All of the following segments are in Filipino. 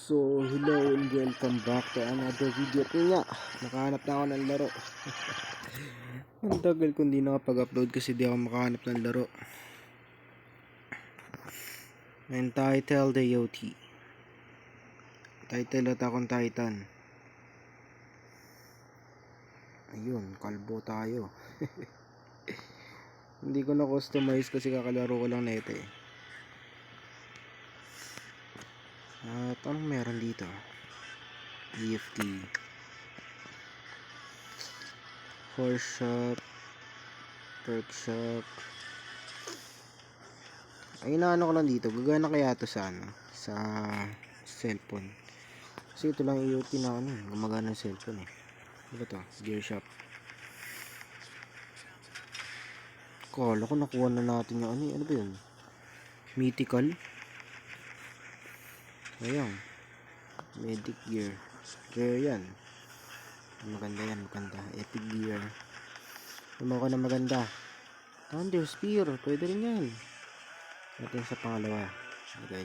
So, hello and welcome back to another video po nga. Nakahanap na ako ng laro. Ang tagal ko hindi nakapag-upload kasi di ako makahanap ng laro. Entitled AOT. Title Attack on Titan. Ayun, kalbo tayo. Hindi ko na customize kasi kakalaro ko lang nito eh. At anong meron dito? EFT, horse shop, perk shop. Ay, inaano ko lang dito, gagana kaya to sa sa cellphone. Kasi ito lang EOT na gumagana ng cellphone eh. Ano to? Gear shop. Kala ko nakuha na natin yung ano ba yun? Mythical. Ayan, medic gear. Rare yan. Maganda yan, maganda. Epic gear. Lumawa na maganda. Thunder Spear, pwede rin yan. Natin sa pangalawa. Okay.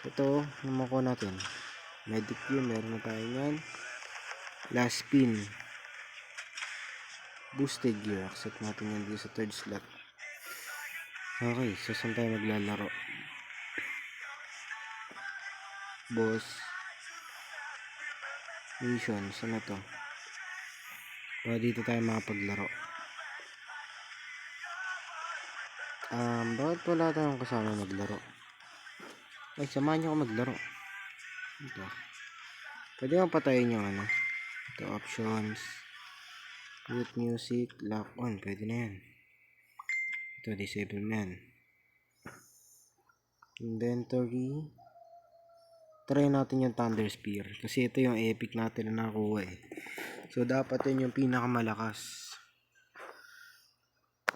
Ito, lumawa natin. Medic gear, meron na tayo yan. Last spin. Boosted gear. Accept natin yan dito sa third slot. Okay, so saan tayo maglalaro? Boss. Mission, saan na to? Para dito tayo makapaglaro. Bakit wala tayong kasama maglaro? Ay, samahan nyo ako maglaro. Ito. Pwede mo patayin yung ito, options. Mute music, lock on. Pwede na yan. Ito, disable na yan. Inventory. Try natin yung Thunder Spear. Kasi ito yung epic natin na nakuha eh. So, dapat yun yung pinakamalakas.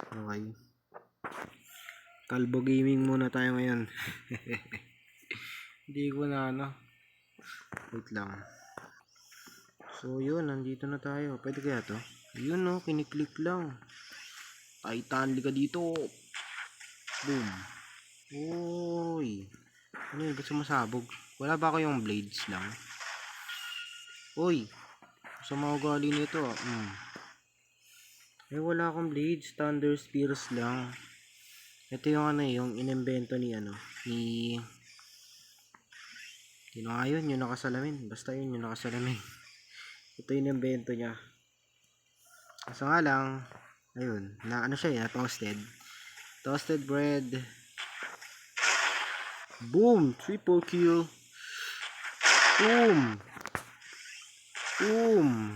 Okay. Kalbo gaming muna tayo ngayon. Hindi ko na wait lang. So, yun. Nandito na tayo. Pwede kaya to? Yun no. Kiniklik lang. Titan, liga dito. Boom. Uy. Ano yun? Ba't sumasabog? Wala ba kayong blades lang? Uy. Sa mga ugali nito. Eh, wala akong blades. Thunder Spears lang. Ito yung yung inimbento ni ni yun nga yun, yung nakasalamin. Basta yun, yung nakasalamin. Ito yung inimbento niya. Kaso nga lang, ayun, na siya na toasted. Toasted bread. Boom! Triple kill. Boom! Boom!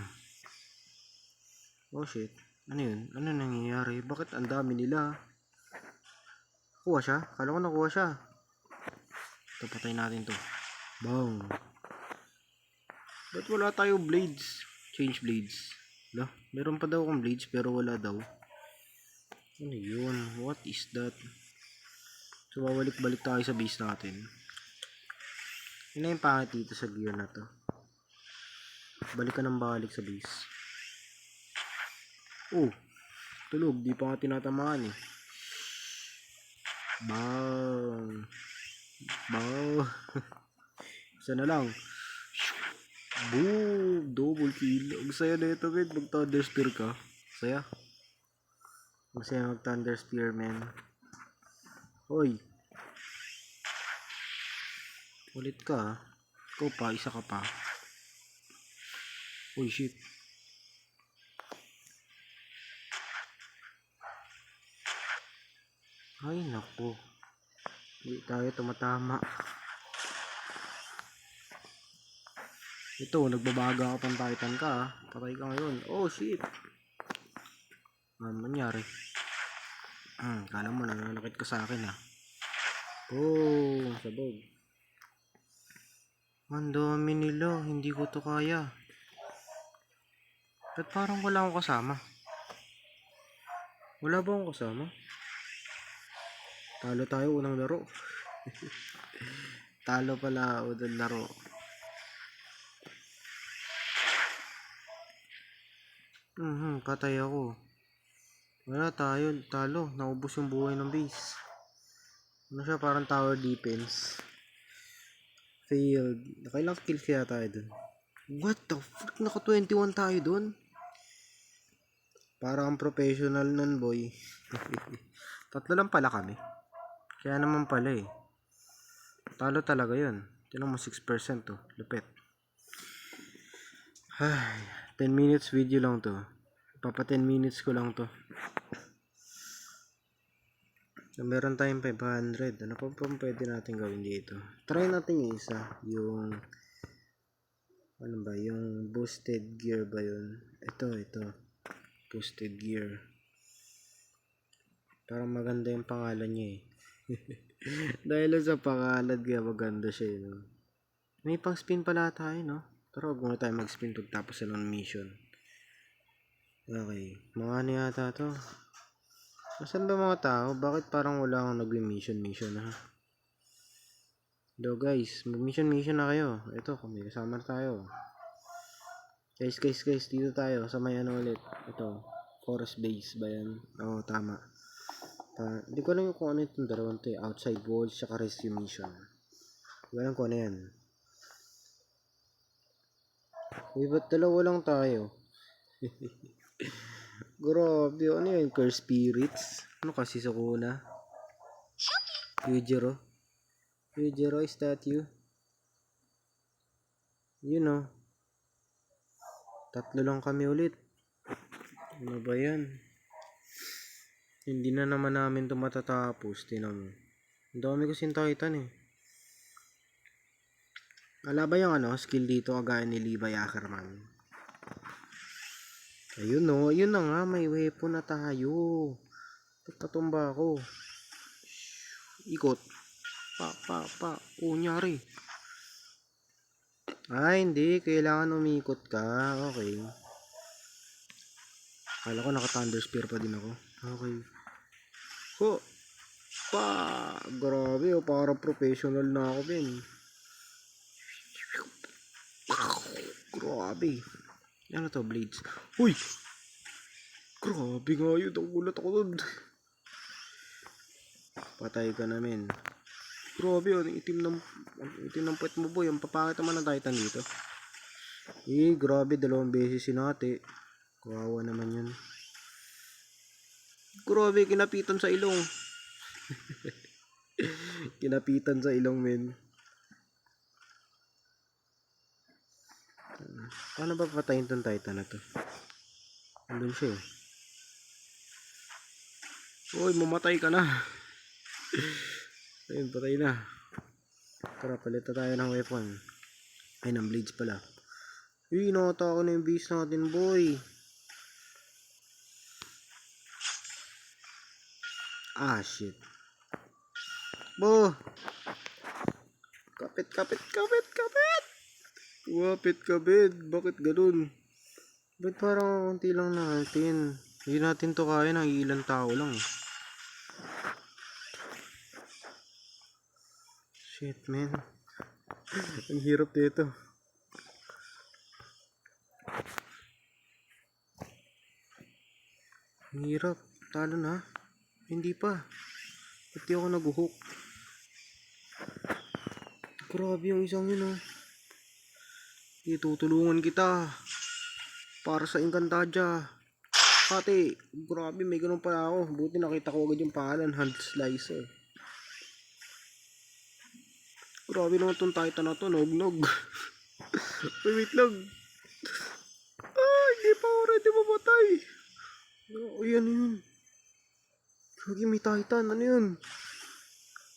Oh shit. Ano yun? Ano nangyayari? Bakit ang dami nila? Kuha siya? Kala ko nakuha siya. Ito, patay natin to. Bang! Ba't wala tayo blades? Change blades. Wala? Meron pa daw akong blades pero wala daw. Ano yun? What is that? So, babalik-balik tayo sa base natin. Yun na yung pangit dito sa gear na to. Balik ka ng balik sa base. Oh! Tulog. Di pa nga tinatamaan eh. Bang! Bang! Isa na lang. Boom! Double kill. Ang saya na ito, man. Mag-Thunder Spear ka. Saya. Masaya mag-Thunder Spear, man. Hoy! Ulit ka, Ikaw pa, isa ka pa. Uy, shit. Ay, naku. Hindi tayo tumatama. Ito, nagbabaga ka pang Titan ka, patay ka ngayon. Oh, shit. Ano nangyari? Kala mo, nananakit ka sa akin, Oh, sabog. Ang dami nila, hindi ko to kaya. Ba't parang wala akong kasama? Wala ba akong kasama? Talo tayo unang laro. Talo pala unang laro. Patay ako. Wala tayo, talo. Naubos yung buhay ng base. Ano siya, parang tower defense. Failed. Nakailang kills kaya tayo dun? What the fuck? Naka 21 tayo dun? Parang professional nun, boy. Tatlo lang pala kami. Kaya naman pala eh. Talo talaga yun. Tinan mo 6% to. Lupit. Ay, 10 minutes video lang to. Papa 10 minutes ko lang to. So, meron tayong 500. Ano pa pwede natin gawin dito? Try natin yung isa. Yung ano ba? Yung boosted gear ba yun? Ito. Boosted gear. Parang maganda yung pangalan niya eh. Dahil sa pangalan kaya maganda siya eh. No? May pang spin pala tayo no? Pero huwag muna tayo mag-spin pagtapos ng mission. Okay. Mga ano yata to? Nasaan ba mga tao? Bakit parang wala akong nag-mission ha? Hello guys. Mag-mission na kayo. Ito, kung may kasama na tayo. Guys. Dito tayo. Sa may ano ulit. Ito. Forest base ba yan? Oo, tama. Hindi ko alam kung ano itong dalawang to eh. Outside walls, saka rescue mission. Hindi ko alam kung ano yan. Uy, ba't dalawa lang tayo? Grabe, ano yun? Curse spirits? Ano kasi sa kuna? Yujiro, is that you? You know. Tatlo lang kami ulit. Ano ba yan? Hindi na naman namin ito matatapos. Tinan mo. Ang dami kasing Titan eh. Wala ba yung ano, skill dito kagaya ni Levi Ackerman? Ayun no, ayun na nga, may weapon na tayo. Patumba ako. Ikot. Pa. Unyari. Hindi. Kailangan umikot ka. Okay. Kala ko naka-thunder spear pa din ako. Okay. Grabe oh. Parang professional na ako din. Grabe. Ano to, blades? Uy! Grabe nga yun. Ang gulat ako dun. Patay ka namin. Grabe yun. Itim ng puwet mo boy. Ang papakita naman ng Titan dito. Grabe. 2 beses sinati. Kawawa naman yun. Grabe. Kinapitan sa ilong. Kinapitan sa ilong men. Paano ba patayin tong Titan na to? Andun siya eh. Uy, mamatay ka na. Ayun, patay na. Tara, palit tayo ng weapon. Ay, ng blades pala. Nakata ako na yung base natin, boy. Shit. Bo! Kapit! Wapit kabit. Bakit ganun? Ba't parang konti lang natin? Hindi natin to kaya ng ilang tao lang. Shit, man. Ang hirap dito. Ang hirap. Talo na. Hindi pa. Ba't di ako nag-hook? Grabe yung isang yun oh. Itutulungan kita. Para sa Encantadia. Pati, grabe may ganun pa ako. Buti nakita ko agad yung pangalan, Hand Slicer. Grabe naman tong Titan na to, nog. Wait lang. Hindi pa ako ready mamatay. Yan yun. Grabe may Titan, ano yun?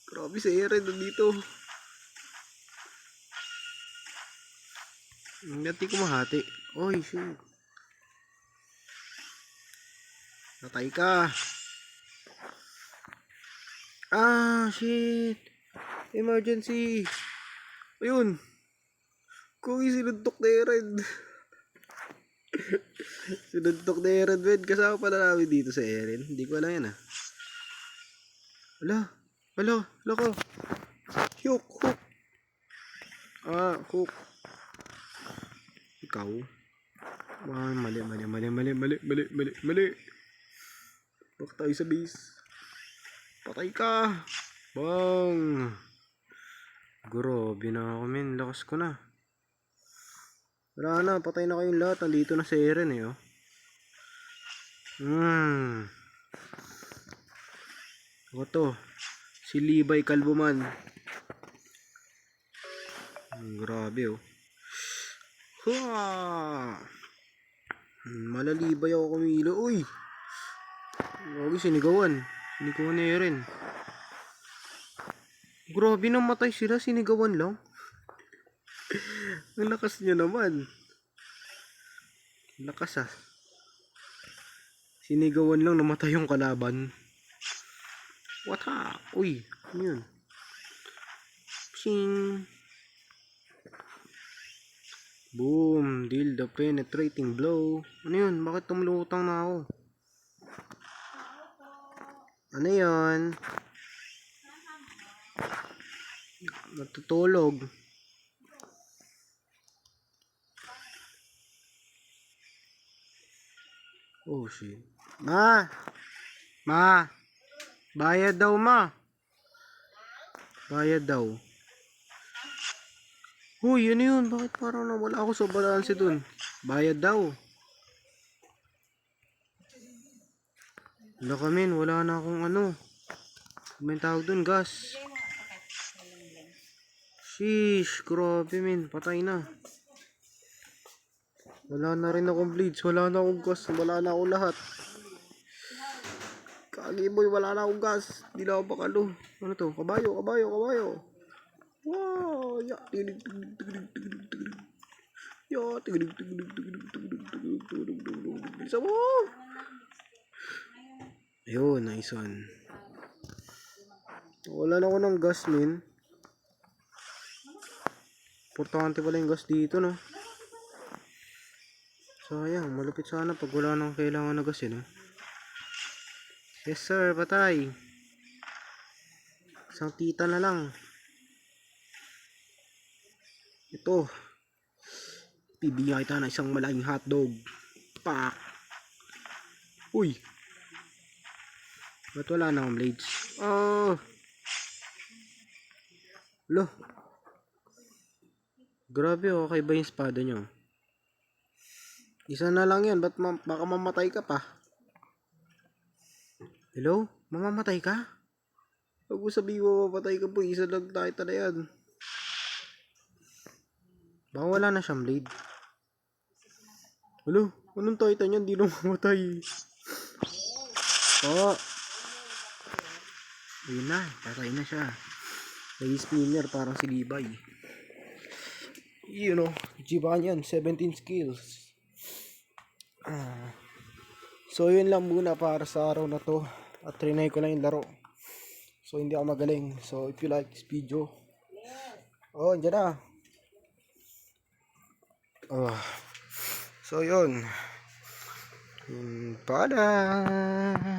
Grabe si Eren nandito. Hindi ko mahati. Oy, shoot. Natay ka. Shit. Emergency. Ayun. Kung sinuntok na Eren. Sinuntok na Eren, man. Kasama pala namin dito sa Eren. Hindi ko alam yan Hala ko. Hook. Hook. Ikaw. Mali. Bak tayo sa base. Patay ka. Bang. Grabe na ako, men. Lakas ko na. Wala na, patay na kayong lahat. Nandito na si Eren eh, oh. Ako to. Si Libay Calvoman. Grabe, oh. Hua! Malalibay ako kumilo. Uy! Grabe, sinigawan. Sinigawan na Eren. Grabe, namatay sila. Sinigawan lang. Ang lakas niya naman. Lakas ah. Sinigawan lang, namatay yung kalaban. What ha? Uy, ano yun? Ching! Boom! Deal the penetrating blow. Ano yun? Bakit tumulutang na ako? Ano yun? Natutulog. Oh shit. Ma! Ma! Bayad daw, ma! Bayad daw. Huy, ano yun? Bakit parang nawala ako sa balanse dun? Bayad daw. Wala kami, wala na akong ano. May tawag dun, gas. Sheesh, grabe min, patay na. Wala na rin akong blades, wala na akong gas, wala na akong lahat. Kagiboy, wala na akong gas. Hindi na ako bakalo. Ano to? Kabayo, kabayo, kabayo. Wow, ya, tigilig, tigilig, tigilig, tigilig, tigilig. Ya, tigilig, tigilig, tigilig, tigilig, tigilig, tigilig, tigilig. Bisa mo! Ayun, nice one. Wala na ako ng gas, min. Importante pala yung gas dito, no? Sayang, malupit sana pag wala nang kailangan na gas, no? Yes, sir, patay. Isang tita na lang. Ito. Bibigyan kita ng isang malaking hotdog. Pak! Uy! Ba't wala na akong blades? Oh! Lo! Grabe, okay ba yung espada nyo? Isa na lang yan, ba't baka mamatay ka pa? Hello? Mamamatay ka? Huwag mo sabihin mo mamatay ka po, isa lang tayo na yan. Baka wala na siyang blade. Hello? Anong titan yan? Di na mamatay. Oh! Ayun na, patay na siya. May spinner, parang si Libay. You know, Jibanyan, 17 skills. So yun lang muna para sa araw na to. At trinay ko lang yung laro. So hindi ako magaling. So if you like this video, oh, andyan na. So yun. Paalam.